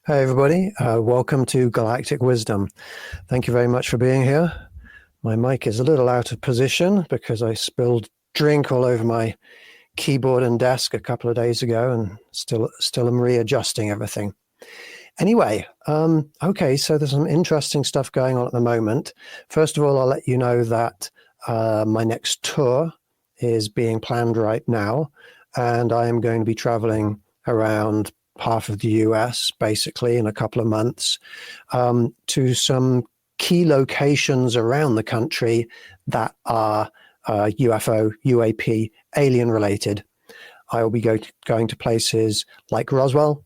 Hey, everybody. Welcome to Galactic Wisdom. Thank you very much for being here. My mic is a little out of position because I spilled drink all over my keyboard and desk a couple of days ago and still am readjusting everything. Anyway, okay, so there's some interesting stuff going on at the moment. First of all, I'll let you know that my next tour is being planned right now, and I am going to be traveling around half of the US, basically, in a couple of months, to some key locations around the country that are UFO, UAP, alien related. I will be going to places like Roswell.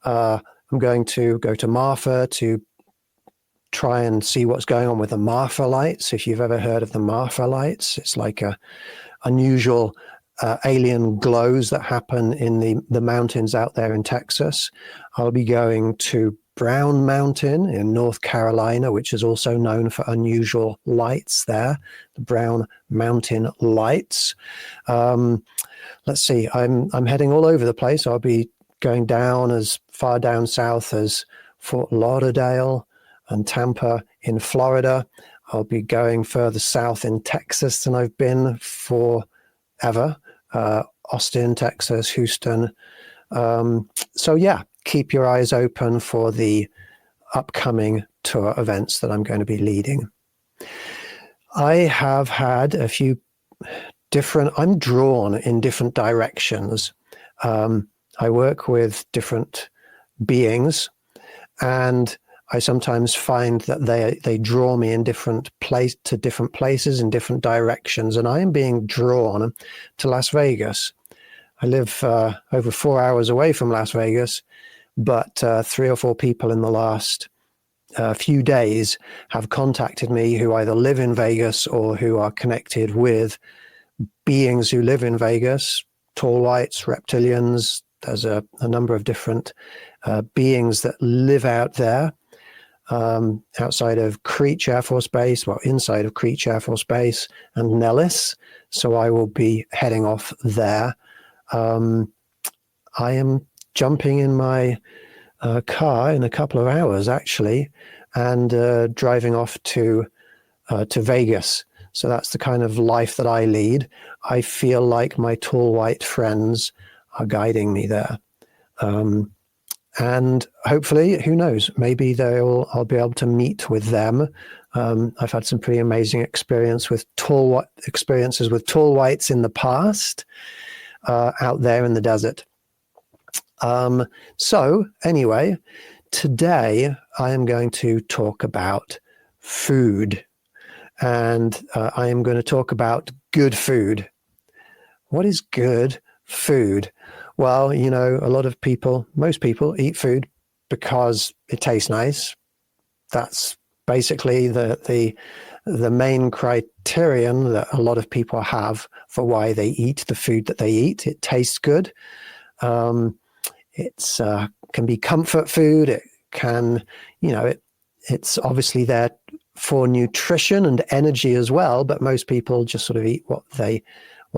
I'm going to go to Marfa to try and see what's going on with the Marfa lights. If you've ever heard of the Marfa lights, it's like a unusual alien glows that happen in the mountains out there in Texas. I'll be going to Brown Mountain in North Carolina, which is also known for unusual lights there, the Brown Mountain lights. Let's see, I'm heading all over the place. I'll be going down as far down south as Fort Lauderdale and Tampa in Florida. I'll be going further south in Texas than I've been forever. Austin, Texas, Houston. So yeah, keep your eyes open for the upcoming tour events that I'm going to be leading. I have had a few I'm drawn in different directions. I work with different beings, and I sometimes find that they draw me in different places in different directions, and I am being drawn to Las Vegas. I live over 4 hours away from Las Vegas, but 3 or 4 people in the last few days have contacted me who either live in Vegas or who are connected with beings who live in Vegas, tall whites, reptilians. There's a number of different beings that live out there. Outside of Creech Air Force Base, inside of Creech Air Force Base and Nellis. So I will be heading off there. I am jumping in my car in a couple of hours, actually, and driving off to Vegas. So that's the kind of life that I lead. I feel like my tall white friends are guiding me there. And hopefully, who knows, maybe I'll be able to meet with them. I've had some pretty amazing experiences with tall whites in the past, out there in the desert. So anyway, today I am going to talk about food, and I am going to talk about good food. What is good food? Well, most people eat food because it tastes nice. That's basically the main criterion that a lot of people have for why they eat the food that they eat. It tastes good. It's can be comfort food. It can, it's obviously there for nutrition and energy as well. But most people just sort of eat what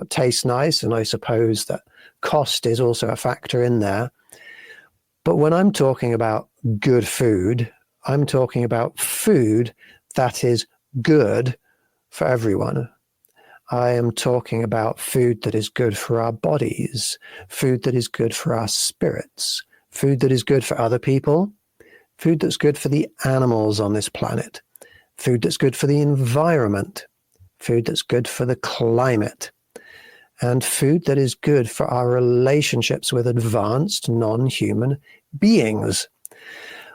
tastes nice, and I suppose that cost is also a factor in there. But when I'm talking about good food, I'm talking about food that is good for everyone. I am talking about food that is good for our bodies, food that is good for our spirits, food that is good for other people, food that's good for the animals on this planet, food that's good for the environment, food that's good for the climate, and food that is good for our relationships with advanced non-human beings.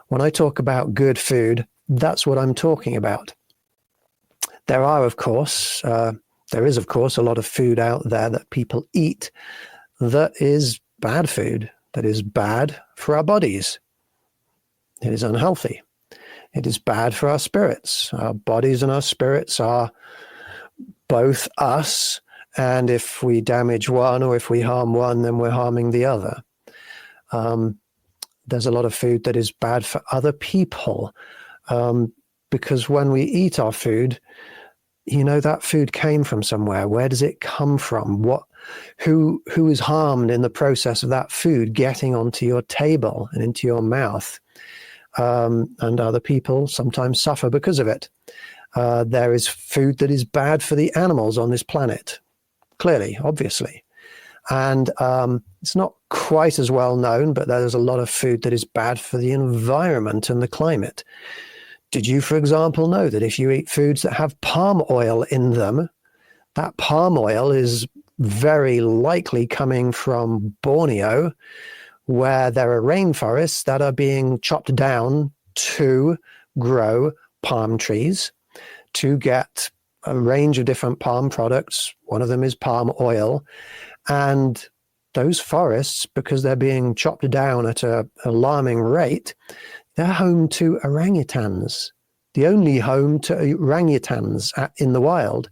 When I talk about good food, that's what I'm talking about. There is, of course, a lot of food out there that people eat that is bad food, that is bad for our bodies. It is unhealthy. It is bad for our spirits. Our bodies and our spirits are both us, and if we damage one or if we harm one, then we're harming the other. There's a lot of food that is bad for other people, because when we eat our food, that food came from somewhere. Where does it come from? who is harmed in the process of that food getting onto your table and into your mouth. And other people sometimes suffer because of it. There is food that is bad for the animals on this planet, clearly, obviously. And it's not quite as well known, but there's a lot of food that is bad for the environment and the climate. Did you, for example, know that if you eat foods that have palm oil in them, that palm oil is very likely coming from Borneo, where there are rainforests that are being chopped down to grow palm trees, to get a range of different palm products. One of them is palm oil. And those forests, because they're being chopped down at an alarming rate, they're home to orangutans, the only home to orangutans in the wild.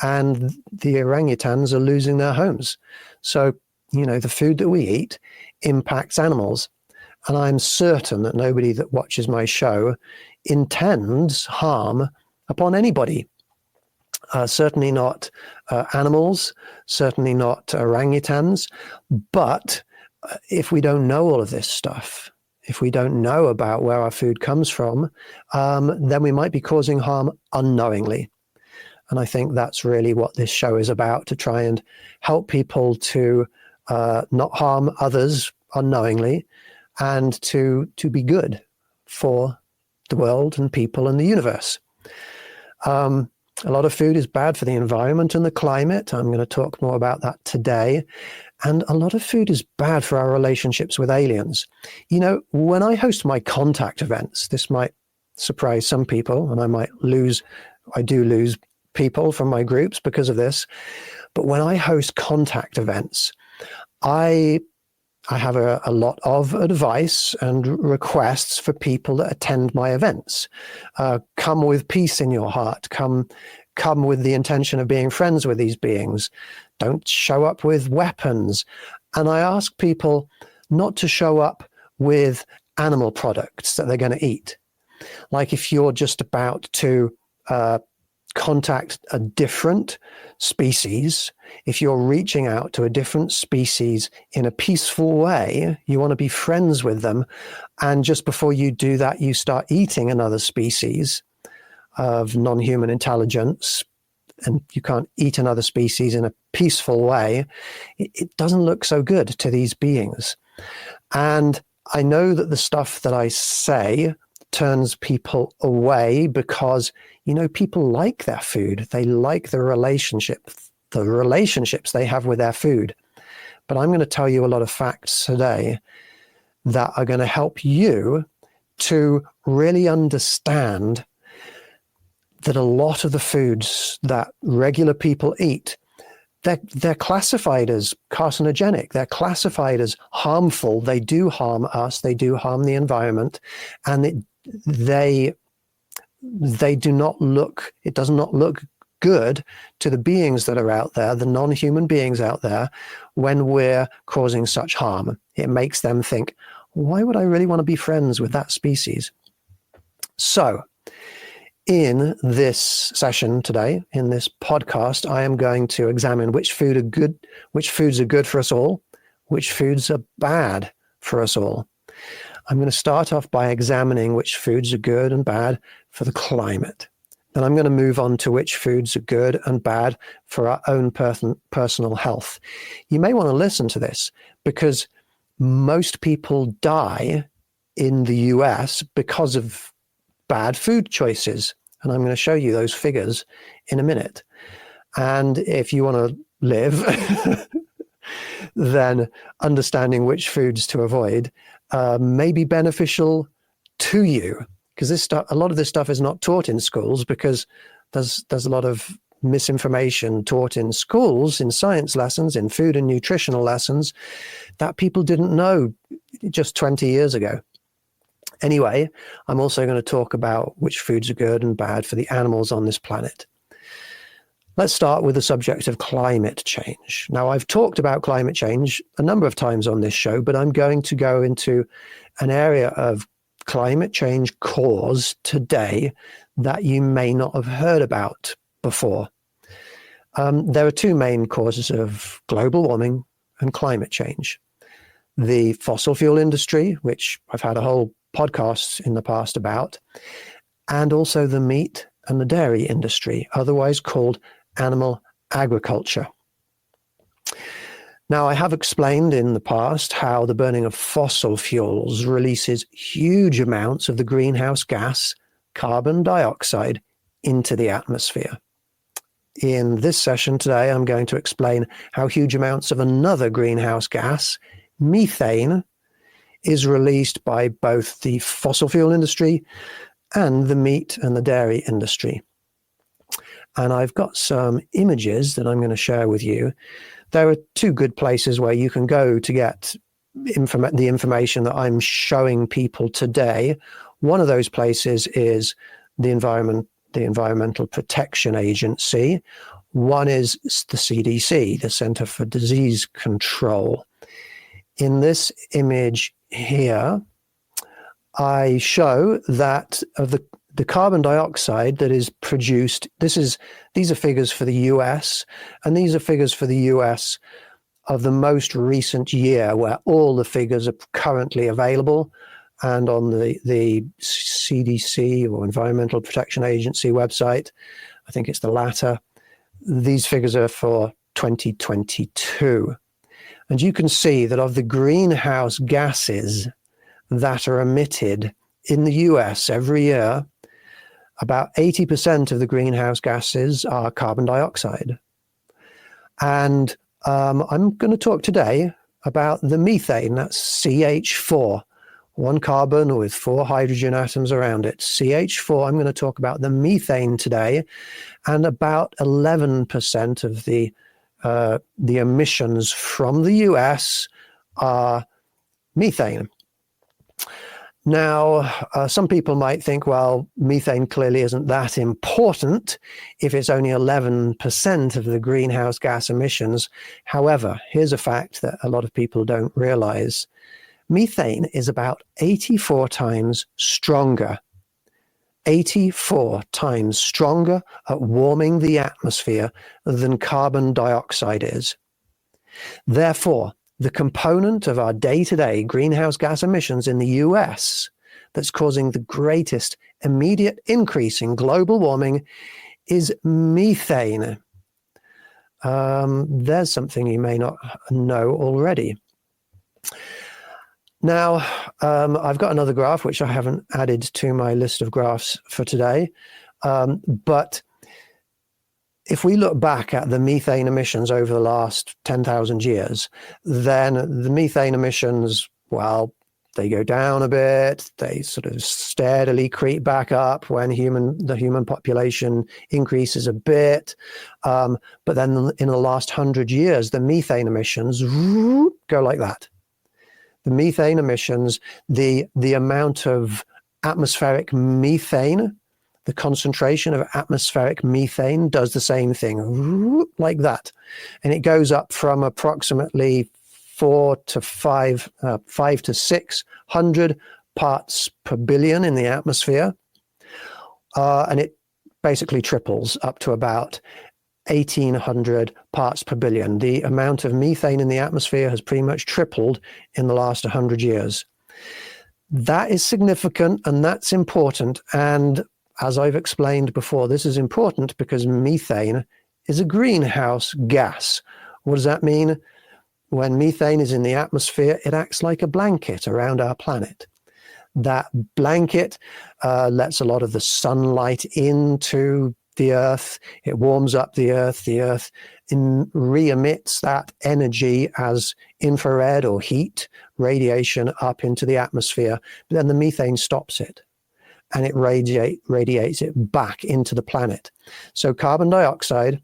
And the orangutans are losing their homes. So, the food that we eat impacts animals. And I'm certain that nobody that watches my show intends harm upon anybody. Certainly not animals, certainly not orangutans. But if we don't know all of this stuff, if we don't know about where our food comes from, then we might be causing harm unknowingly. And I think that's really what this show is about, to try and help people to not harm others unknowingly, and to be good for the world and people and the universe. A lot of food is bad for the environment and the climate. I'm going to talk more about that today. And a lot of food is bad for our relationships with aliens. When I host my contact events, this might surprise some people, and I do lose people from my groups because of this. But when I host contact events, I have a lot of advice and requests for people that attend my events. Come with peace in your heart. Come with the intention of being friends with these beings. Don't show up with weapons. And I ask people not to show up with animal products that they're going to eat. Like if you're just about to contact a different species, if you're reaching out to a different species in a peaceful way, you want to be friends with them. And just before you do that, you start eating another species of non-human intelligence, and you can't eat another species in a peaceful way. It doesn't look so good to these beings. And I know that the stuff that I say turns people away because, people like their food. They like the relationships they have with their food. But I'm going to tell you a lot of facts today that are going to help you to really understand that a lot of the foods that regular people eat, they're classified as carcinogenic. They're classified as harmful. They do harm us. They do harm the environment. And they do not look, it does not look good to the beings that are out there, the non-human beings out there, when we're causing such harm. It makes them think, why would I really want to be friends with that species? So in this session today, in this podcast, I am going to examine which foods are good for us all, which foods are bad for us all. I'm going to start off by examining which foods are good and bad for the climate. Then I'm going to move on to which foods are good and bad for our own personal health. You may want to listen to this because most people die in the US because of bad food choices. And I'm going to show you those figures in a minute. And if you want to live, then understanding which foods to avoid may be beneficial to you, because a lot of this stuff is not taught in schools, because there's a lot of misinformation taught in schools, in science lessons, in food and nutritional lessons that people didn't know just 20 years ago. Anyway, I'm also going to talk about which foods are good and bad for the animals on this planet. Let's start with the subject of climate change. Now, I've talked about climate change a number of times on this show, but I'm going to go into an area of climate change cause today that you may not have heard about before. There are two main causes of global warming and climate change. The fossil fuel industry, which I've had a whole podcast in the past about, and also the meat and the dairy industry, otherwise called animal agriculture. Now, I have explained in the past how the burning of fossil fuels releases huge amounts of the greenhouse gas, carbon dioxide, into the atmosphere. In this session today, I'm going to explain how huge amounts of another greenhouse gas, methane, is released by both the fossil fuel industry and the meat and the dairy industry. And I've got some images that I'm going to share with you. There are two good places where you can go to get the information that I'm showing people today. One of those places is the Environmental Protection Agency. One is the CDC, the Center for Disease Control. In this image here, I show that of the carbon dioxide that is produced, these are figures for the US, and these are figures for the US of the most recent year, where all the figures are currently available. And on the CDC, or Environmental Protection Agency website, I think it's the latter, these figures are for 2022. And you can see that of the greenhouse gases that are emitted in the US every year, about 80% of the greenhouse gases are carbon dioxide. And I'm going to talk today about the methane, that's CH4, one carbon with 4 hydrogen atoms around it. CH4, I'm going to talk about the methane today, and about 11% of the emissions from the US are methane. Now, some people might think, well, methane clearly isn't that important if it's only 11% of the greenhouse gas emissions. However, here's a fact that a lot of people don't realize. Methane is about 84 times stronger, 84 times stronger at warming the atmosphere than carbon dioxide is. Therefore, the component of our day-to-day greenhouse gas emissions in the US that's causing the greatest immediate increase in global warming is methane. There's something you may not know already. Now, I've got another graph, which I haven't added to my list of graphs for today, but if we look back at the methane emissions over the last 10,000 years, then the methane emissions, well, they go down a bit, they sort of steadily creep back up when the human population increases a bit. But then in the last 100 years, the methane emissions go like that. The methane emissions, the amount of atmospheric methane, the concentration of atmospheric methane does the same thing, like that. And it goes up from approximately 5 to 600 parts per billion in the atmosphere. And it basically triples up to about 1,800 parts per billion. The amount of methane in the atmosphere has pretty much tripled in the last 100 years. That is significant and that's important. And as I've explained before, this is important because methane is a greenhouse gas. What does that mean? When methane is in the atmosphere, it acts like a blanket around our planet. That blanket lets a lot of the sunlight into the Earth. It warms up the Earth. The Earth re-emits that energy as infrared or heat radiation up into the atmosphere. But then the methane stops it, and it radiates it back into the planet. So carbon dioxide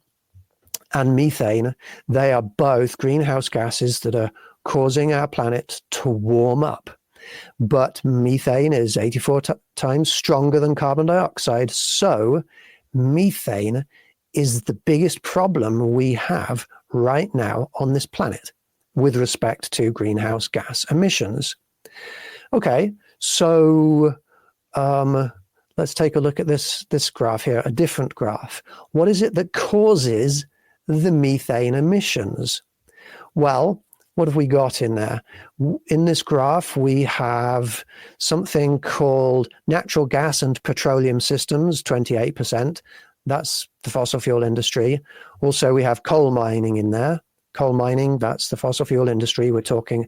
and methane, they are both greenhouse gases that are causing our planet to warm up. But methane is 84 times stronger than carbon dioxide. So methane is the biggest problem we have right now on this planet with respect to greenhouse gas emissions. Okay, so let's take a look at this graph here, a different graph. What is it that causes the methane emissions. Well, what have we got in there? In this graph, we have something called natural gas and petroleum systems, 28%. That's the fossil fuel industry. Also, we have coal mining in there. Coal mining, that's the fossil fuel industry. We're talking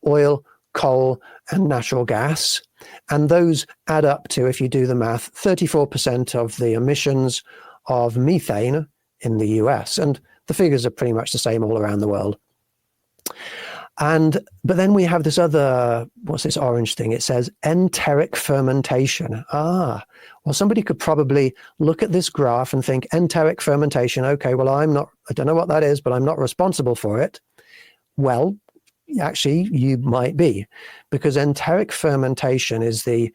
oil, coal, and natural gas. And those add up to, if you do the math, 34% of the emissions of methane in the US. And the figures are pretty much the same all around the world. But then we have this other, what's this orange thing? It says enteric fermentation. Well, somebody could probably look at this graph and think enteric fermentation. Okay, well, I don't know what that is, but I'm not responsible for it. Well, actually, you might be, because enteric fermentation is the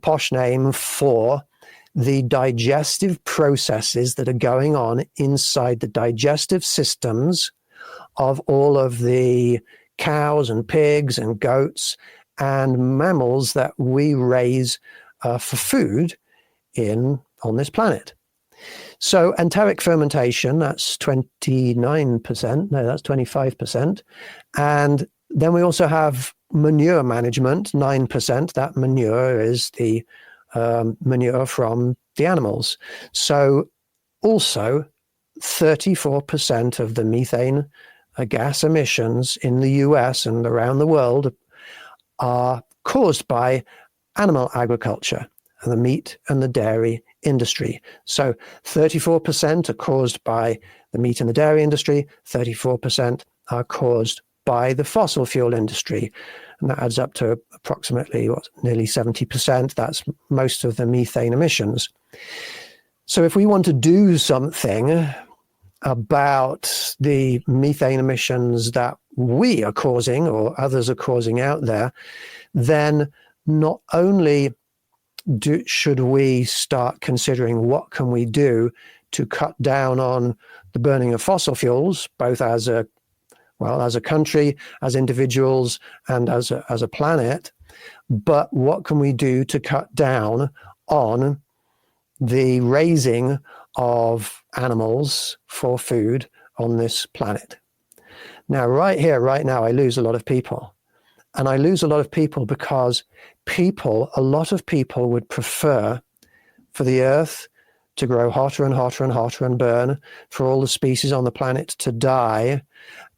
posh name for the digestive processes that are going on inside the digestive systems of all of the cows and pigs and goats and mammals that we raise for food on this planet. So enteric fermentation, that's 29%. No, that's 25%. And then we also have manure management, 9%. That manure is the manure from the animals. So also 34% of the methane gas emissions in the US and around the world are caused by animal agriculture and the meat and the dairy industry. So 34% are caused by the meat and the dairy industry, 34% are caused by the fossil fuel industry. And that adds up to approximately nearly 70%. That's most of the methane emissions. So if we want to do something about the methane emissions that we are causing or others are causing out there, then not only should we start considering what can we do to cut down on the burning of fossil fuels, both as a country, as individuals, and as a planet, but what can we do to cut down on the raising of animals for food on this planet? Now, right here, right now, I lose a lot of people. And I lose a lot of people because a lot of people would prefer for the earth to grow hotter and hotter and hotter and burn, for all the species on the planet to die,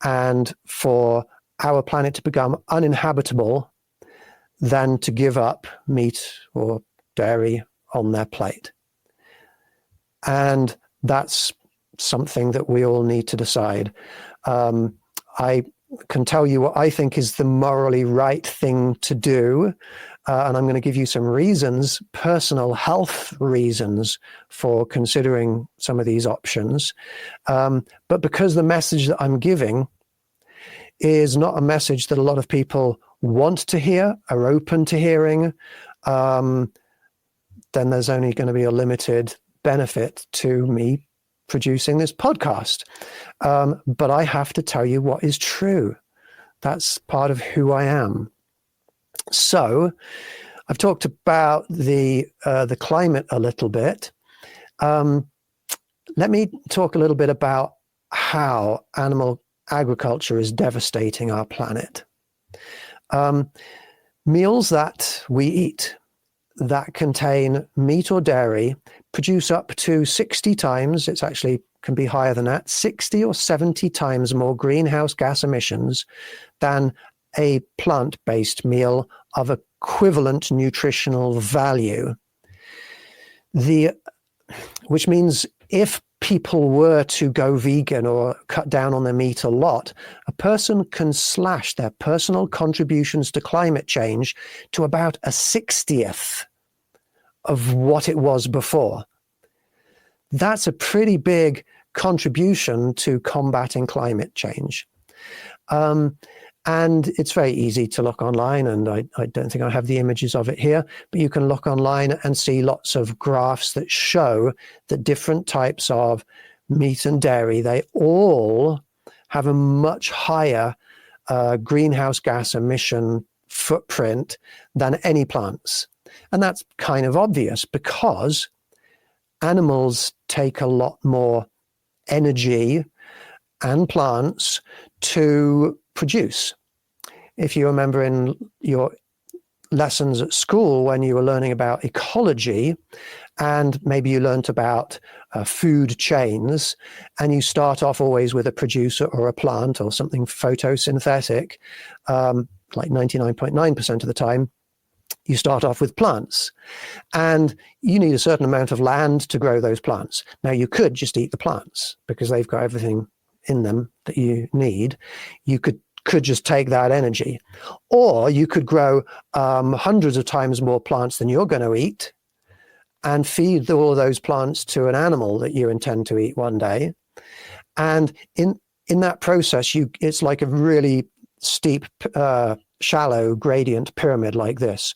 and for our planet to become uninhabitable than to give up meat or dairy on their plate. And that's something that we all need to decide. I can tell you what I think is the morally right thing to do. And I'm going to give you some reasons, personal health reasons, for considering some of these options. But because the message that I'm giving is not a message that a lot of people want to hear, are open to hearing, then there's only going to be a limited benefit to me producing this podcast. But I have to tell you what is true. That's part of who I am. So I've talked about the climate a little bit. Let me talk a little bit about how animal agriculture is devastating our planet. Meals that we eat that contain meat or dairy produce up to 60 times, it's actually can be higher than that, 60 or 70 times more greenhouse gas emissions than a plant-based meal of equivalent nutritional value. Which means if people were to go vegan or cut down on their meat a lot, a person can slash their personal contributions to climate change to about a 60th of what it was before. That's a pretty big contribution to combating climate change. And it's very easy to look online, and I don't think I have the images of it here, but you can look online and see lots of graphs that show that different types of meat and dairy, they all have a much higher greenhouse gas emission footprint than any plants. And that's kind of obvious because animals take a lot more energy and plants to produce. If you remember in your lessons at school when you were learning about ecology, and maybe you learnt about food chains, and you start off always with a producer or a plant or something photosynthetic, like 99.9% of the time, you start off with plants. And you need a certain amount of land to grow those plants. Now, you could just eat the plants because they've got everything in them that you need. You could just take that energy. Or you could grow hundreds of times more plants than you're going to eat and feed all of those plants to an animal that you intend to eat one day. And in that process, it's like a really steep, shallow gradient pyramid like this.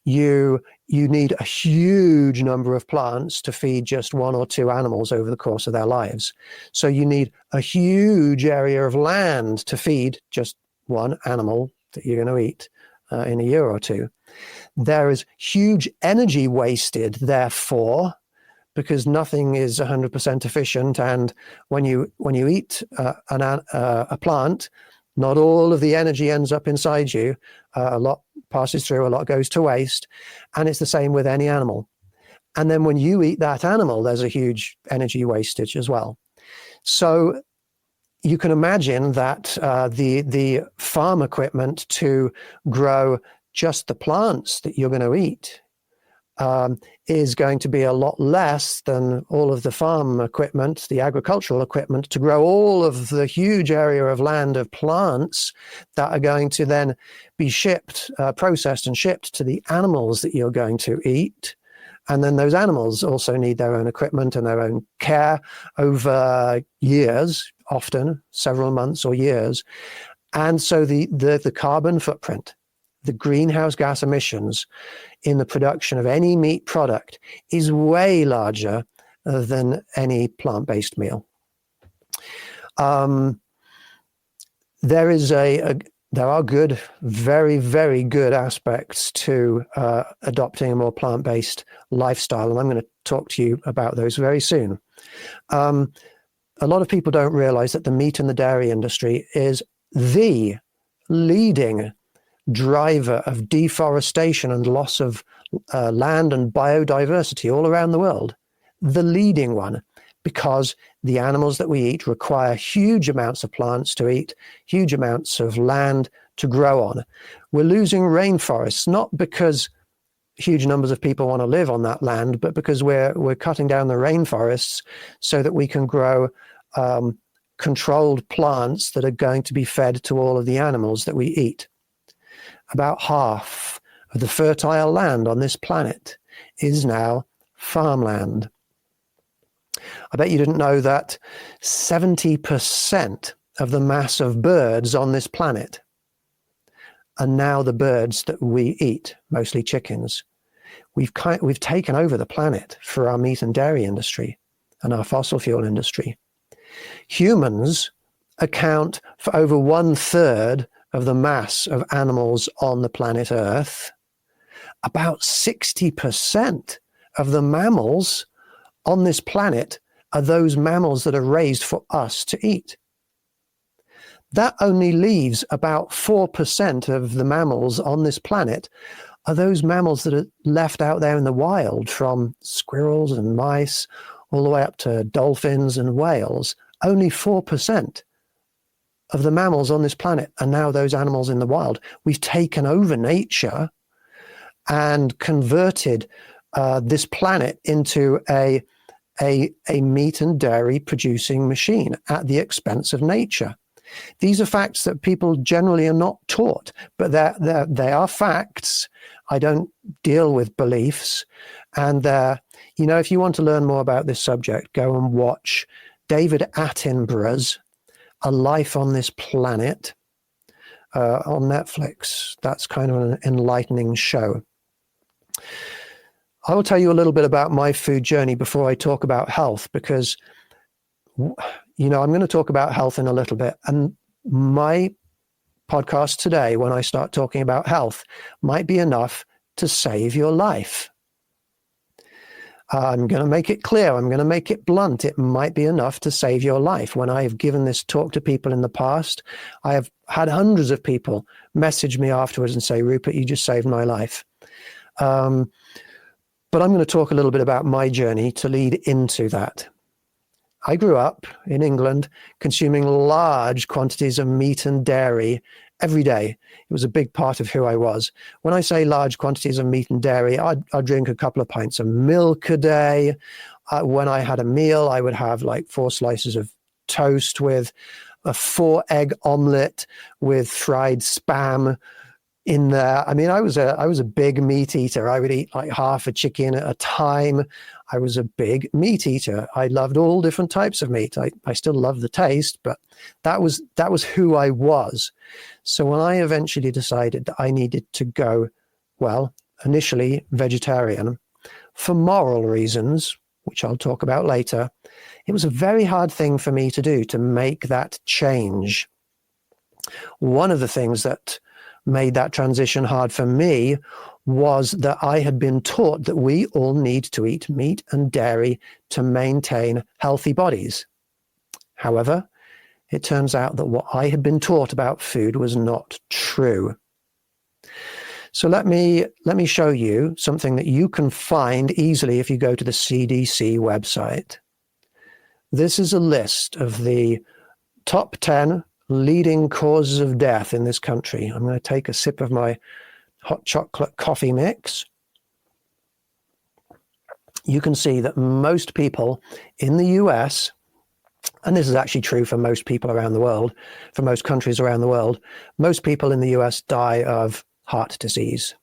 You need a huge number of plants to feed just one or two animals over the course of their lives. So you need a huge area of land to feed just one animal that you're going to eat in a year or two. There is huge energy wasted, therefore, because nothing is 100% efficient. And when you eat a plant, not all of the energy ends up inside you. A lot passes through, a lot goes to waste. And it's the same with any animal. And then when you eat that animal, there's a huge energy wastage as well. So you can imagine that the farm equipment to grow just the plants that you're going to eat is going to be a lot less than all of the farm equipment, the agricultural equipment, to grow all of the huge area of land of plants that are going to then be shipped, processed and shipped to the animals that you're going to eat. And then those animals also need their own equipment and their own care over years, often several months or years. And so the carbon footprint, the greenhouse gas emissions in the production of any meat product is way larger than any plant-based meal. There are good, very, very good aspects to adopting a more plant-based lifestyle, and I'm going to talk to you about those very soon. A lot of people don't realize that the meat and the dairy industry is the leading driver of deforestation and loss of land and biodiversity all around the world. The leading one, because the animals that we eat require huge amounts of plants to eat, huge amounts of land to grow on. We're losing rainforests, not because huge numbers of people want to live on that land, but because we're cutting down the rainforests so that we can grow controlled plants that are going to be fed to all of the animals that we eat. About half of the fertile land on this planet is now farmland. I bet you didn't know that 70% of the mass of birds on this planet are now the birds that we eat, mostly chickens. We've taken over the planet for our meat and dairy industry and our fossil fuel industry. Humans account for over 1/3 of the mass of animals on the planet Earth. About 60% of the mammals on this planet are those mammals that are raised for us to eat. That only leaves about 4% of the mammals on this planet are those mammals that are left out there in the wild, from squirrels and mice all the way up to dolphins and whales. Only 4% of the mammals on this planet are now those animals in the wild. We've taken over nature and converted this planet into a meat and dairy producing machine at the expense of nature. These are facts that people generally are not taught, but they are facts. I don't deal with beliefs. And, if you want to learn more about this subject, go and watch David Attenborough's A Life on This Planet on Netflix. That's kind of an enlightening show. I will tell you a little bit about my food journey before I talk about health, because, I'm going to talk about health in a little bit. And my podcast today, when I start talking about health, might be enough to save your life. I'm going to make it clear. I'm going to make it blunt. It might be enough to save your life. When I have given this talk to people in the past, I have had hundreds of people message me afterwards and say, Rupert, you just saved my life. But I'm going to talk a little bit about my journey to lead into that. I grew up in England consuming large quantities of meat and dairy every day. It was a big part of who I was. When I say large quantities of meat and dairy, I'd drink a couple of pints of milk a day. When I had a meal, I would have like 4 slices of toast with a 4-egg omelette with fried spam in there. I mean, I was a big meat eater. I would eat like half a chicken at a time. I was a big meat eater. I loved all different types of meat. I still love the taste, but that was who I was. So when I eventually decided that I needed to go, well, initially vegetarian for moral reasons, which I'll talk about later, it was a very hard thing for me to do, to make that change. One of the things that made that transition hard for me was that I had been taught that we all need to eat meat and dairy to maintain healthy bodies. However, it turns out that what I had been taught about food was not true. So let me show you something that you can find easily if you go to the CDC website. This is a list of the top 10 leading causes of death in this country. I'm going to take a sip of my hot chocolate coffee mix. You can see that most people in the US, and this is actually true for most people around the world, for most countries around the world, most people in the US die of heart disease.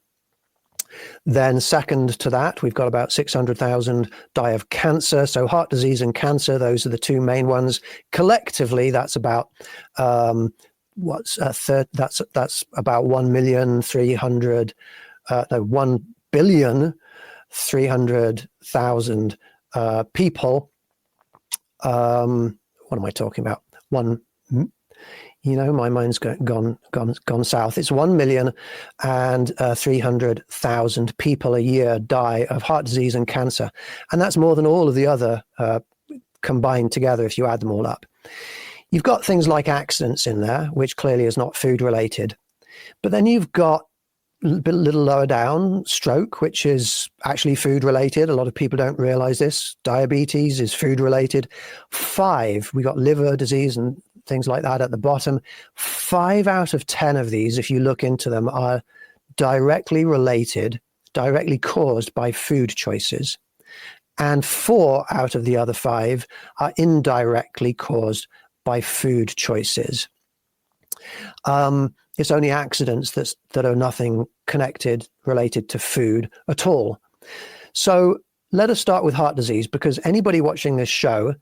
Then second to that, we've got about 600,000 die of cancer. So heart disease and cancer, those are the two main ones. Collectively, that's about that's about 1,300,000 people. What am I talking about? My mind's gone south. It's 1,300,000 people a year die of heart disease and cancer. And that's more than all of the other combined together if you add them all up. You've got things like accidents in there, which clearly is not food related. But then you've got a little lower down, stroke, which is actually food related. A lot of people don't realize this. Diabetes is food related. 5, we got liver disease and things like that at the bottom. 5 out of 10 of these, if you look into them, are directly related, directly caused by food choices. And 4 out of the other 5 are indirectly caused by food choices. It's only accidents that are nothing connected, related to food at all. So let us start with heart disease, because anybody watching this show,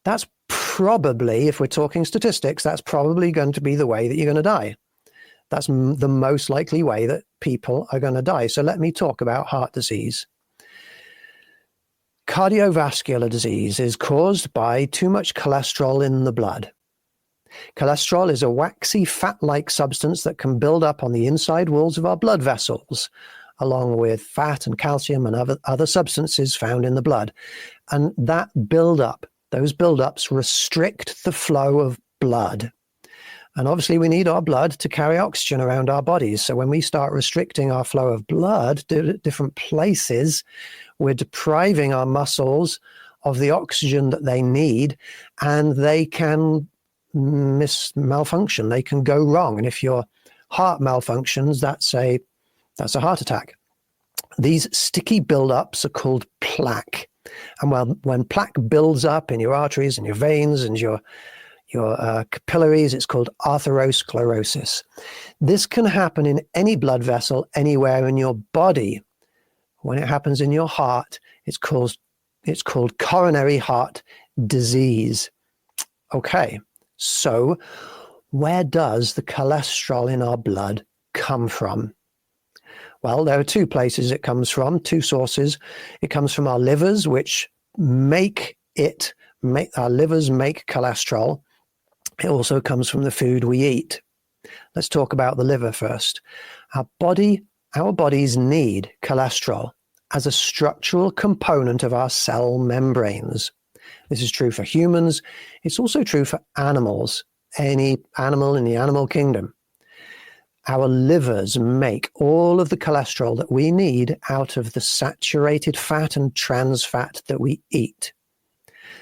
that's probably, if we're talking statistics, that's probably going to be the way that you're going to die. That's the most likely way that people are going to die. So let me talk about heart disease. Cardiovascular disease is caused by too much cholesterol in the blood. Cholesterol is a waxy fat-like substance that can build up on the inside walls of our blood vessels, along with fat and calcium and other substances found in the blood. And that build-up, those build-ups restrict the flow of blood. And obviously we need our blood to carry oxygen around our bodies. So when we start restricting our flow of blood to different places, we're depriving our muscles of the oxygen that they need, and they can malfunction. They can go wrong. And if your heart malfunctions, that's a heart attack. These sticky buildups are called plaque. And when plaque builds up in your arteries and your veins and your capillaries, it's called atherosclerosis. This can happen in any blood vessel anywhere in your body. When it happens in your heart, it's called coronary heart disease. Okay, so where does the cholesterol in our blood come from? Well, there are 2 places it comes from, 2 sources. It comes from our livers, which our livers make cholesterol. It also comes from the food we eat. Let's talk about the liver first. Our bodies need cholesterol as a structural component of our cell membranes. This is true for humans. It's also true for animals, any animal in the animal kingdom. Our livers make all of the cholesterol that we need out of the saturated fat and trans fat that we eat.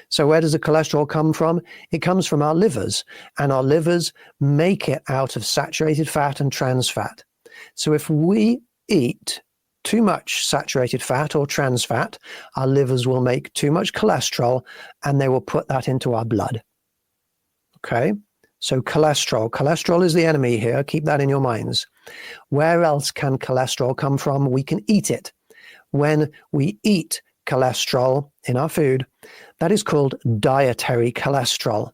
So where does the cholesterol come from? It comes from our livers, and our livers make it out of saturated fat and trans fat. So if we eat too much saturated fat or trans fat, our livers will make too much cholesterol, and they will put that into our blood. Okay? So cholesterol is the enemy here. Keep that in your minds. Where else can cholesterol come from? We can eat it. When we eat cholesterol in our food, that is called dietary cholesterol.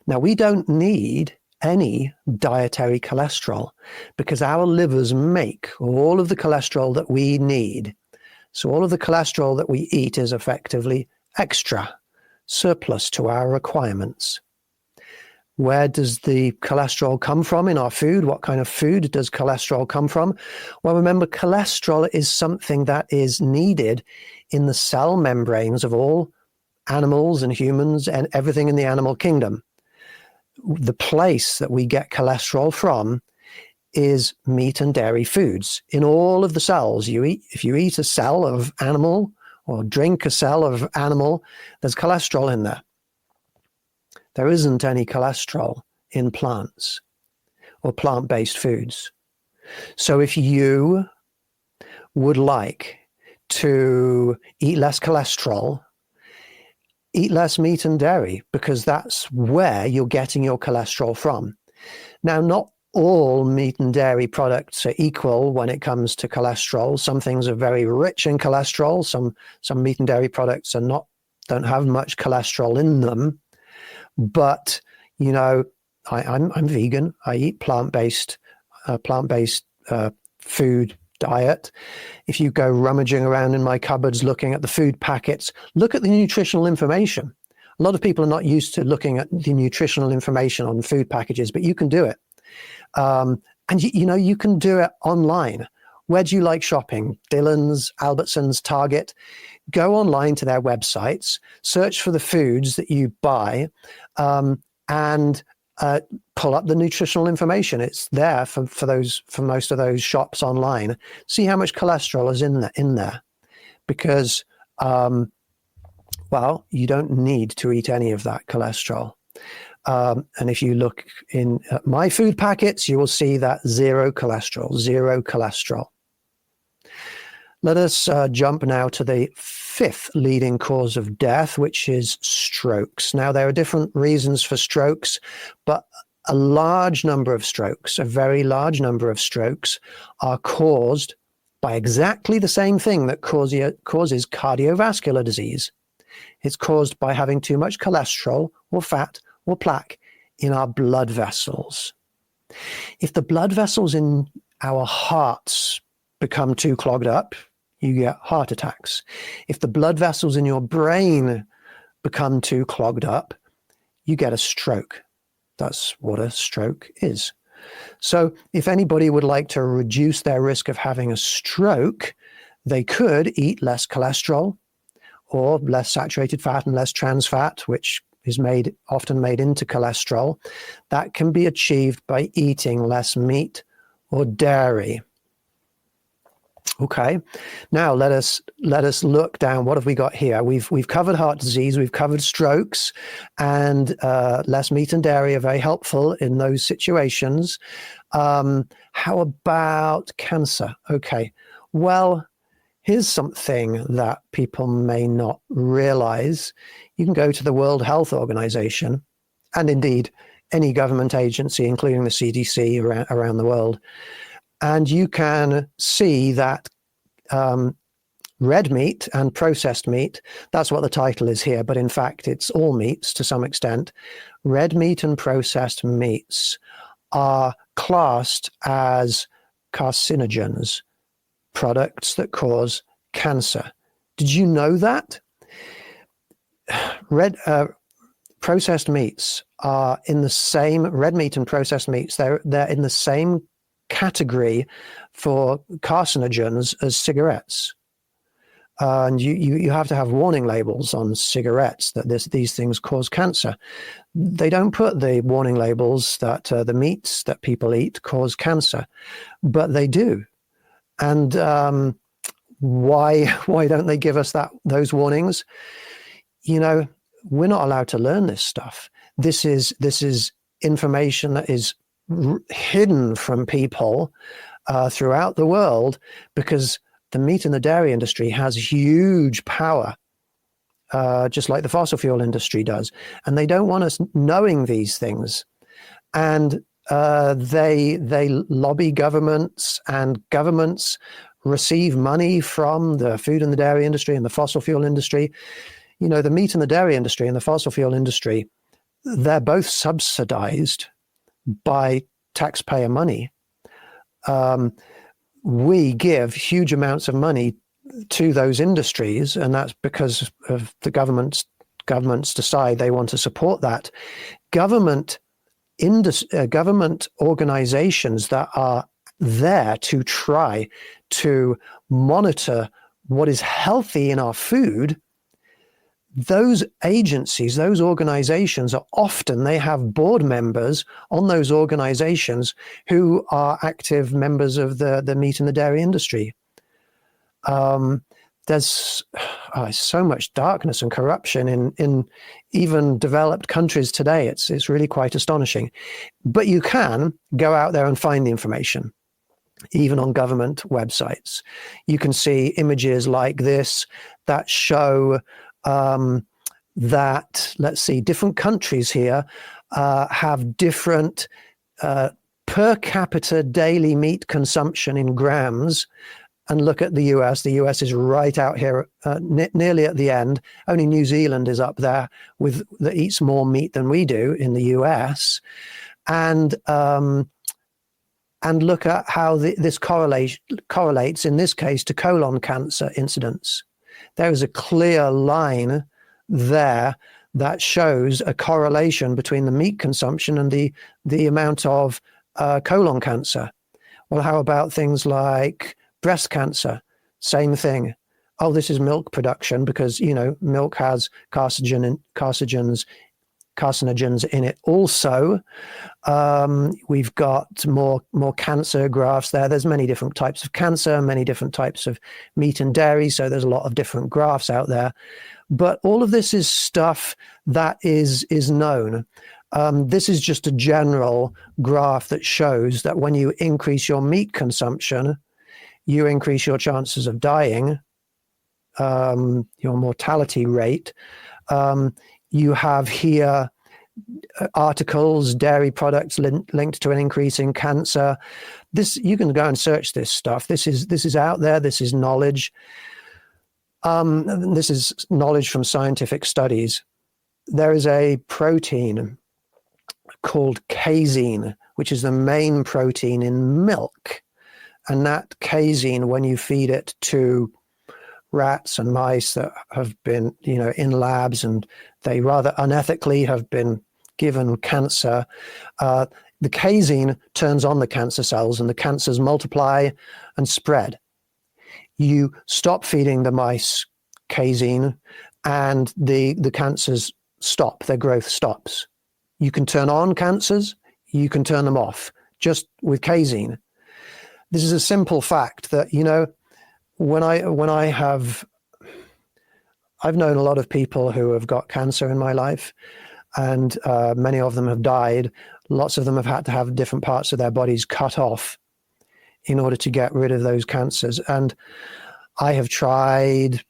Now, we don't need any dietary cholesterol because our livers make all of the cholesterol that we need. So all of the cholesterol that we eat is effectively extra, surplus to our requirements. Where does the cholesterol come from in our food? What kind of food does cholesterol come from? Well, remember, cholesterol is something that is needed in the cell membranes of all animals and humans and everything in the animal kingdom. The place that we get cholesterol from is meat and dairy foods. In all of the cells you eat, if you eat a cell of animal or drink a cell of animal, there's cholesterol in there. There isn't any cholesterol in plants or plant-based foods. So if you would like to eat less cholesterol, eat less meat and dairy, because that's where you're getting your cholesterol from. Now, not all meat and dairy products are equal when it comes to cholesterol. Some things are very rich in cholesterol. Some meat and dairy products don't have much cholesterol in them. But, you know, I'm vegan. I eat plant-based food diet. If you go rummaging around in my cupboards looking at the food packets, look at the nutritional information. A lot of people are not used to looking at the nutritional information on food packages, but you can do it. And, you can do it online. Where do you like shopping? Dillon's, Albertsons, Target. Go online to their websites, search for the foods that you buy, and pull up the nutritional information. It's there for most of those shops online. See how much cholesterol is in there, because you don't need to eat any of that cholesterol. And if you look in my food packets, you will see that zero cholesterol. Let us jump now to the fifth leading cause of death, which is strokes. Now, there are different reasons for strokes, but a very large number of strokes are caused by exactly the same thing that causes cardiovascular disease. It's caused by having too much cholesterol or fat or plaque in our blood vessels. If the blood vessels in our hearts become too clogged up, you get heart attacks. If the blood vessels in your brain become too clogged up, you get a stroke. That's what a stroke is. So if anybody would like to reduce their risk of having a stroke, they could eat less cholesterol or less saturated fat and less trans fat, which is often made into cholesterol. That can be achieved by eating less meat or dairy. Okay, now let us look down. What have we got here? We've covered heart disease, we've covered strokes, and less meat and dairy are very helpful in those situations. How about cancer? Okay, well, here's something that people may not realize. You can go to the World Health Organization, and indeed any government agency, including the CDC around the world, and you can see that red meat and processed meat, that's what the title is here, but in fact it's all meats to some extent. Red meat and processed meats are classed as carcinogens, products that cause cancer. Did you know that? Processed meats are in the same, red meat and processed meats, they're in the same category for carcinogens as cigarettes. And you have to have warning labels on cigarettes that these things cause cancer. They don't put the warning labels that the meats that people eat cause cancer, but they do. And why don't they give us those warnings? You know, we're not allowed to learn this stuff. This is information that is hidden from people throughout the world, because the meat and the dairy industry has huge power, just like the fossil fuel industry does. And they don't want us knowing these things. And they lobby governments, and governments receive money from the food and the dairy industry and the fossil fuel industry. You know, the meat and the dairy industry and the fossil fuel industry, they're both subsidized by taxpayer money. We give huge amounts of money to those industries, and that's because of the governments decide they want to support that. Government organizations that are there to try to monitor what is healthy in our food, those agencies, those organizations are often, they have board members on those organizations who are active members of the meat and the dairy industry. There's so much darkness and corruption in even developed countries today. It's really quite astonishing. But you can go out there and find the information, even on government websites. You can see images like this that show that, let's see, different countries here have different per capita daily meat consumption in grams. And look at the US. The US is right out here, nearly at the end. Only New Zealand is up there that eats more meat than we do in the US. And look at how this correlates, in this case, to colon cancer incidence. There is a clear line there that shows a correlation between the meat consumption and the amount of colon cancer. Well, how about things like breast cancer? Same thing. Oh, this is milk production, because, you know, milk has carcinogens in it also. We've got more cancer graphs there. There's many different types of cancer, many different types of meat and dairy, so there's a lot of different graphs out there. But all of this is stuff that is known. This is just a general graph that shows that when you increase your meat consumption, you increase your chances of dying, your mortality rate. You have here articles, dairy products linked to an increase in cancer. This, you can go and search this stuff. This is out there. This is knowledge. This is knowledge from scientific studies. There is a protein called casein, which is the main protein in milk. And that casein, when you feed it to rats and mice that have been, you know, in labs, and they rather unethically have been given cancer, the casein turns on the cancer cells, and the cancers multiply and spread. You stop feeding the mice casein, and the cancers stop, their growth stops. You can turn on cancers, you can turn them off, just with casein. This is a simple fact that, you know, I've known a lot of people who have got cancer in my life, and many of them have died. Lots of them have had to have different parts of their bodies cut off in order to get rid of those cancers. And I have tried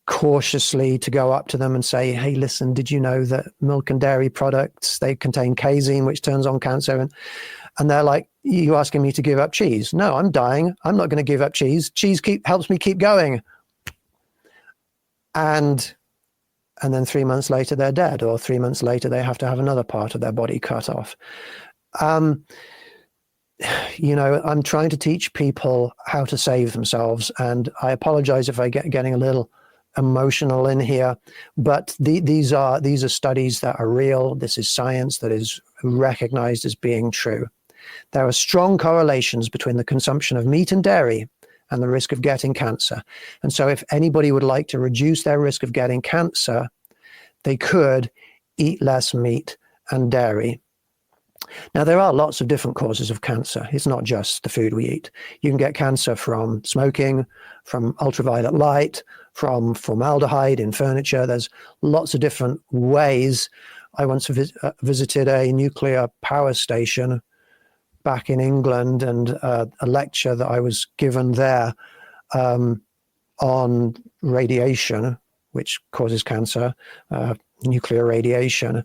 cautiously to go up to them and say, hey, listen, did you know that milk and dairy products, they contain casein, which turns on cancer? And they're like, you asking me to give up cheese? No, I'm dying. I'm not going to give up cheese. Cheese helps me keep going. And then 3 months later, they're dead, or 3 months later, they have to have another part of their body cut off. You know, I'm trying to teach people how to save themselves, and I apologize if I getting a little emotional in here, but these are studies that are real. This is science that is recognized as being true. There are strong correlations between the consumption of meat and dairy and the risk of getting cancer. And so if anybody would like to reduce their risk of getting cancer, they could eat less meat and dairy. Now, there are lots of different causes of cancer. It's not just the food we eat. You can get cancer from smoking, from ultraviolet light, from formaldehyde in furniture. There's lots of different ways. I once visited a nuclear power station back in England, and a lecture that I was given there on radiation, which causes cancer, nuclear radiation.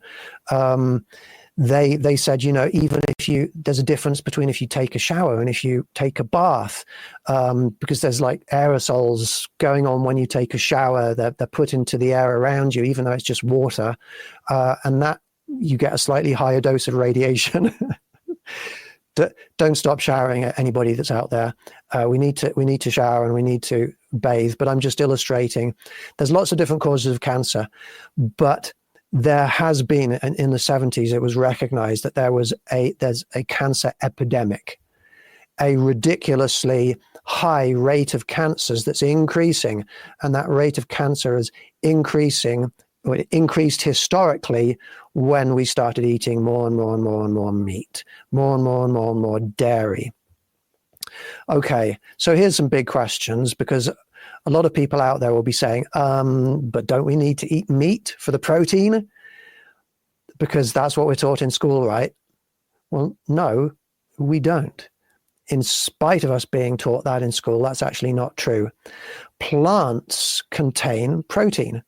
They said, even if there's a difference between if you take a shower and if you take a bath, because there's like aerosols going on when you take a shower. They're put into the air around you, even though it's just water, and that you get a slightly higher dose of radiation. Don't stop showering, anybody that's out there. We need to shower and we need to bathe. But I'm just illustrating. There's lots of different causes of cancer, but there has been, in the 70s, it was recognized that there's a cancer epidemic, a ridiculously high rate of cancers that's increasing, and that rate of cancer is increasing. It increased historically when we started eating more and more and more and more meat, more and more and more and more dairy. Okay, so here's some big questions, because a lot of people out there will be saying, but don't we need to eat meat for the protein? Because that's what we're taught in school, right? Well, no, we don't. In spite of us being taught that in school, that's actually not true. Plants contain protein.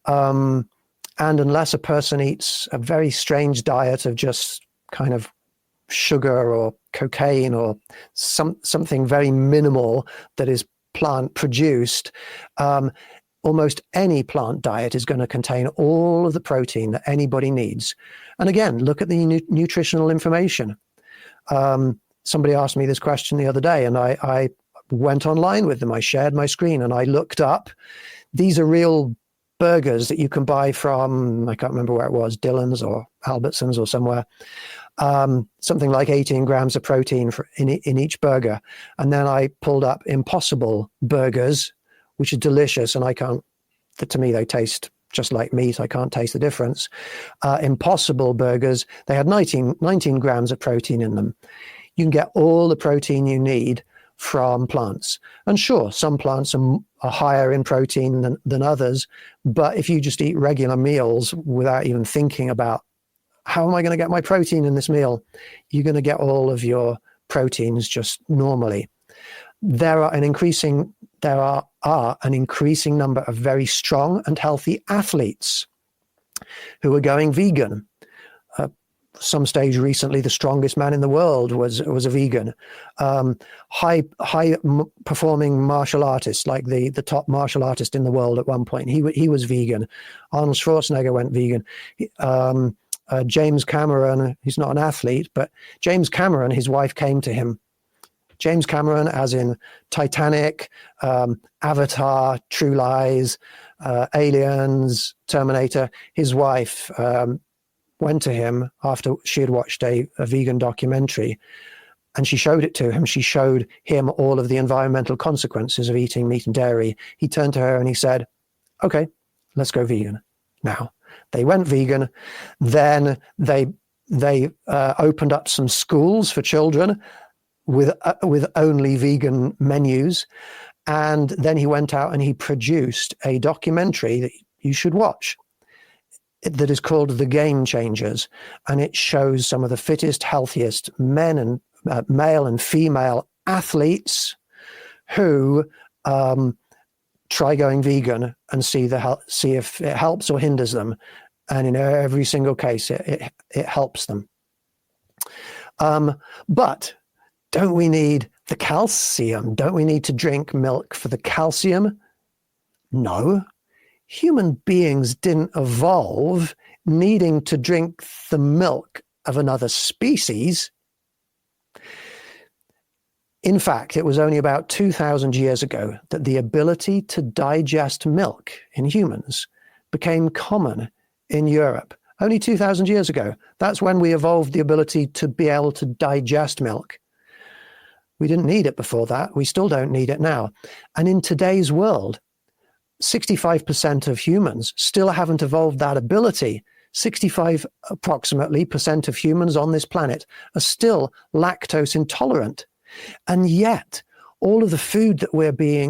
And unless a person eats a very strange diet of just kind of sugar or cocaine or something very minimal that is plant produced, almost any plant diet is going to contain all of the protein that anybody needs. And again, look at the nutritional information. Somebody asked me this question the other day, and I went online with them. I shared my screen and I looked up. These are real burgers that you can buy from, I can't remember where it was, Dillon's or Albertsons or somewhere. Something like 18 grams of protein in each burger. And then I pulled up Impossible burgers, which are delicious. And to me, they taste just like meat. I can't taste the difference. Impossible burgers, they had 19 grams of protein in them. You can get all the protein you need from plants. And sure, some plants are higher in protein than others. But if you just eat regular meals without even thinking about, how am I going to get my protein in this meal? You're going to get all of your proteins just normally. There are an increasing number of very strong and healthy athletes who are going vegan. Some stage recently, the strongest man in the world was a vegan. High performing martial artists, like the top martial artist in the world at one point, he was vegan. Arnold Schwarzenegger went vegan. James Cameron, he's not an athlete, but James Cameron, his wife came to him. James Cameron, as in Titanic, Avatar, True Lies, Aliens, Terminator. His wife went to him after she had watched a vegan documentary, and she showed it to him. She showed him all of the environmental consequences of eating meat and dairy. He turned to her and he said, okay, let's go vegan now. They went vegan. Then they opened up some schools for children with only vegan menus. And then he went out and he produced a documentary that you should watch that is called The Game Changers. And it shows some of the fittest, healthiest men and male and female athletes who try going vegan and see if it helps or hinders them. And in every single case, it helps them. But don't we need the calcium? Don't we need to drink milk for the calcium? No. Human beings didn't evolve needing to drink the milk of another species. In fact, it was only about 2,000 years ago that the ability to digest milk in humans became common in Europe. Only 2,000 years ago. That's when we evolved the ability to be able to digest milk. We didn't need it before that. We still don't need it now. And in today's world, 65% of humans still haven't evolved that ability. 65 approximately percent of humans on this planet are still lactose intolerant. And yet, all of the food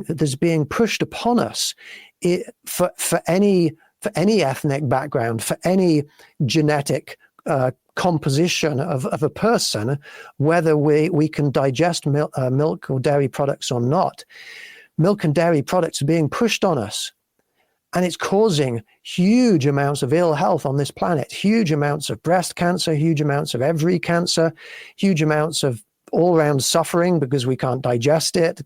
that's being pushed upon us, for any ethnic background, for any genetic composition of a person, whether we can digest milk or dairy products or not, milk and dairy products are being pushed on us. And it's causing huge amounts of ill health on this planet, huge amounts of breast cancer, huge amounts of every cancer, huge amounts of all-round suffering because we can't digest it,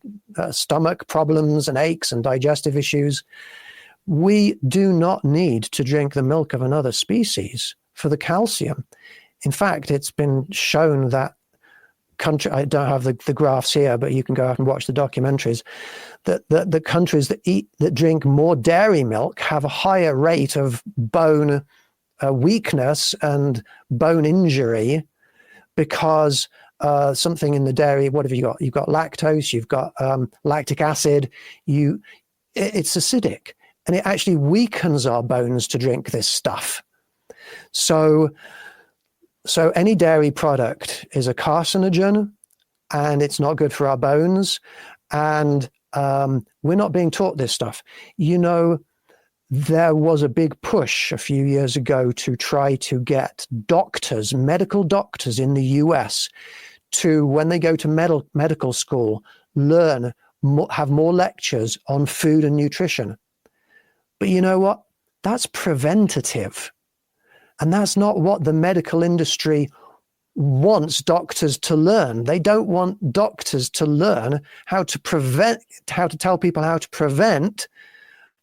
stomach problems and aches and digestive issues. We do not need to drink the milk of another species for the calcium. In fact, it's been shown that I don't have the graphs here, but you can go out and watch the documentaries, that the countries that drink more dairy milk have a higher rate of bone weakness and bone injury because something in the dairy, what have you got? You've got lactose, you've got lactic acid, it's acidic, and it actually weakens our bones to drink this stuff. So any dairy product is a carcinogen, and it's not good for our bones. And we're not being taught this stuff. You know, there was a big push a few years ago to try to get doctors, medical doctors in the US, to, when they go to medical school, have more lectures on food and nutrition. But you know what? That's preventative. And that's not what the medical industry wants doctors to learn. They don't want doctors to learn how to tell people how to prevent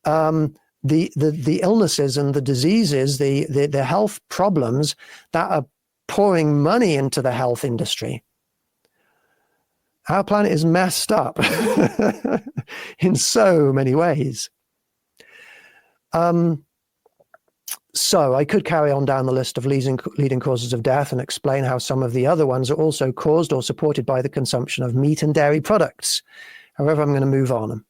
the illnesses and the diseases, the health problems that are pouring money into the health industry. Our planet is messed up in so many ways. So I could carry on down the list of leading causes of death and explain how some of the other ones are also caused or supported by the consumption of meat and dairy products. However, I'm going to move on.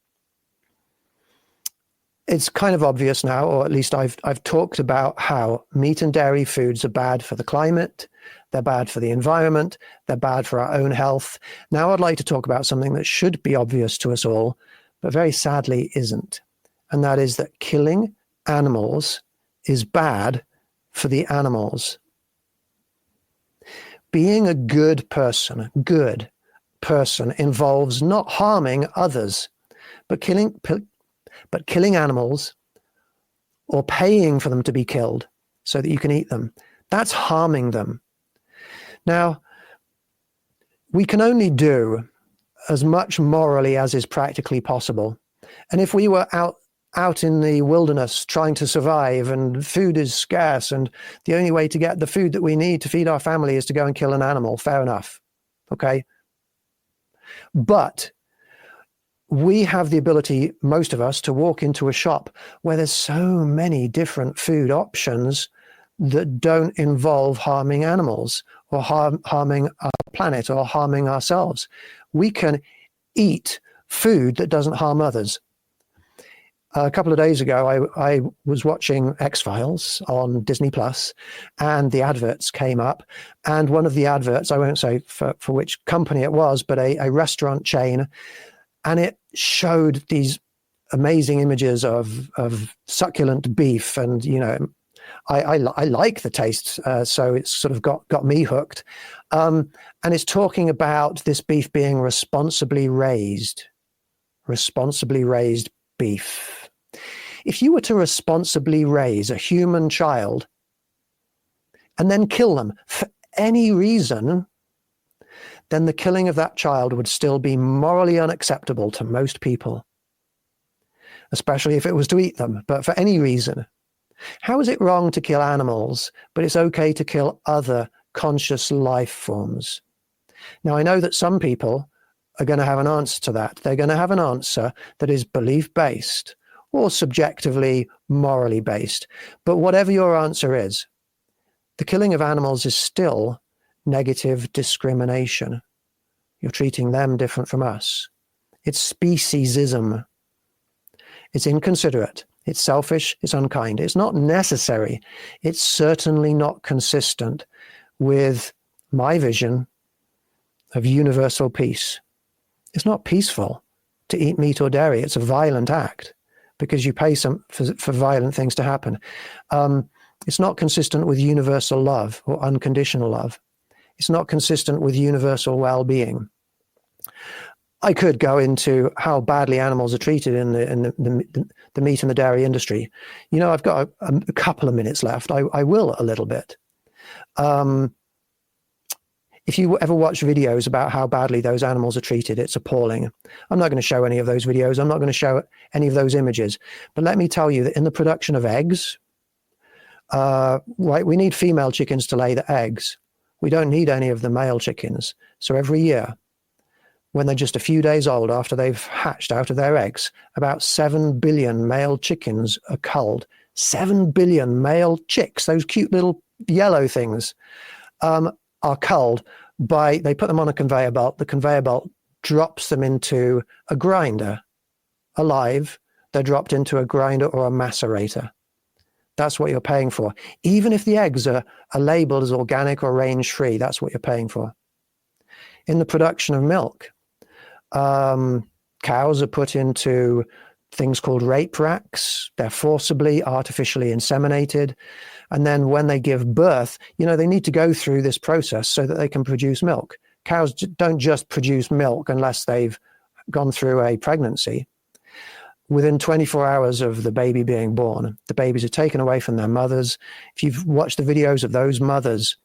It's kind of obvious now, or at least I've talked about how meat and dairy foods are bad for the climate, they're bad for the environment, they're bad for our own health. Now I'd like to talk about something that should be obvious to us all, but very sadly isn't. And that is that killing animals is bad for the animals. Being a good person involves not harming others, but killing animals or paying for them to be killed so that you can eat them. That's harming them. Now, we can only do as much morally as is practically possible. And if we were out in the wilderness trying to survive and food is scarce and the only way to get the food that we need to feed our family is to go and kill an animal, fair enough. Okay. But we have the ability, most of us, to walk into a shop where there's so many different food options that don't involve harming animals or harming our planet or harming ourselves. We can eat food that doesn't harm others. A couple of days ago, I was watching X-Files on Disney Plus, and the adverts came up. And one of the adverts, I won't say for which company it was, but a restaurant chain, and it showed these amazing images of succulent beef, and you know, I like the taste, so it's sort of got me hooked. And it's talking about this beef being responsibly raised beef. If you were to responsibly raise a human child and then kill them for any reason, then the killing of that child would still be morally unacceptable to most people, especially if it was to eat them, but for any reason. How is it wrong to kill animals, but it's okay to kill other conscious life forms? Now, I know that some people are going to have an answer to that. They're going to have an answer that is belief-based or subjectively morally based. But whatever your answer is, the killing of animals is still negative discrimination. You're treating them different from us. It's speciesism. It's inconsiderate. It's selfish. It's unkind. It's not necessary. It's certainly not consistent with my vision of universal peace. It's not peaceful to eat meat or dairy. It's a violent act because you pay for violent things to happen. It's not consistent with universal love or unconditional love. It's not consistent with universal well-being. I could go into how badly animals are treated in the meat and the dairy industry. You know, I've got a couple of minutes left. I will a little bit. If you ever watch videos about how badly those animals are treated, it's appalling. I'm not going to show any of those videos. I'm not going to show any of those images. But let me tell you that in the production of eggs, right, we need female chickens to lay the eggs. We don't need any of the male chickens. So every year, when they're just a few days old after they've hatched out of their eggs, about 7 billion male chickens are culled. 7 billion male chicks, those cute little yellow things, are culled by, they put them on a conveyor belt. The conveyor belt drops them into a grinder. Alive, they're dropped into a grinder or a macerator. That's what you're paying for. Even if the eggs are labeled as organic or range-free, that's what you're paying for. In the production of milk, cows are put into things called rape racks. They're forcibly, artificially inseminated. And then when they give birth, you know, they need to go through this process so that they can produce milk. Cows don't just produce milk unless they've gone through a pregnancy. Within 24 hours of the baby being born, the babies are taken away from their mothers. If you've watched the videos of those mothers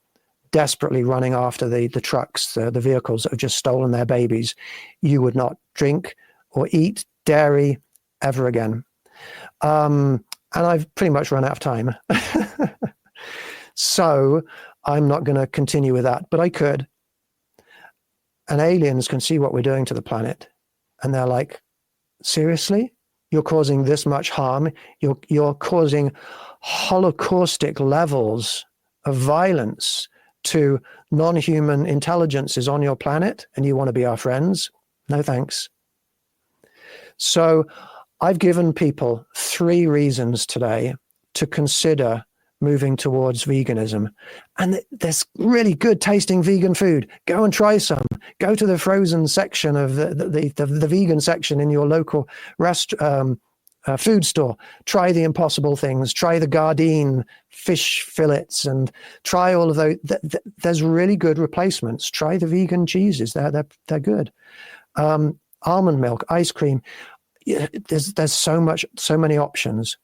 desperately running after the trucks, the vehicles that have just stolen their babies, you would not drink or eat dairy ever again. And I've pretty much run out of time. So I'm not going to continue with that, but I could. And aliens can see what we're doing to the planet. And they're like, seriously? You're causing this much harm. You're causing holocaustic levels of violence to non-human intelligences on your planet, and you want to be our friends? No thanks. So I've given people 3 reasons today to consider moving towards veganism. And there's really good tasting vegan food. Go and try some. Go to the frozen section of the vegan section in your local food store. Try the Impossible things. Try the Gardein fish fillets and try all of those. There's really good replacements. Try the vegan cheeses. They're good. Almond milk, ice cream. There's so many options.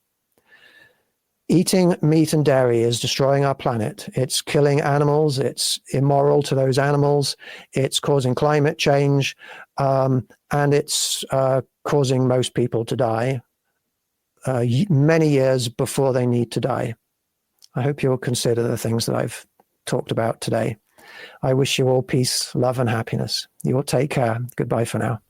Eating meat and dairy is destroying our planet. It's killing animals. It's immoral to those animals. It's causing climate change, and it's causing most people to die many years before they need to die. I hope you'll consider the things that I've talked about today. I wish you all peace, love, and happiness. You all take care. Goodbye for now.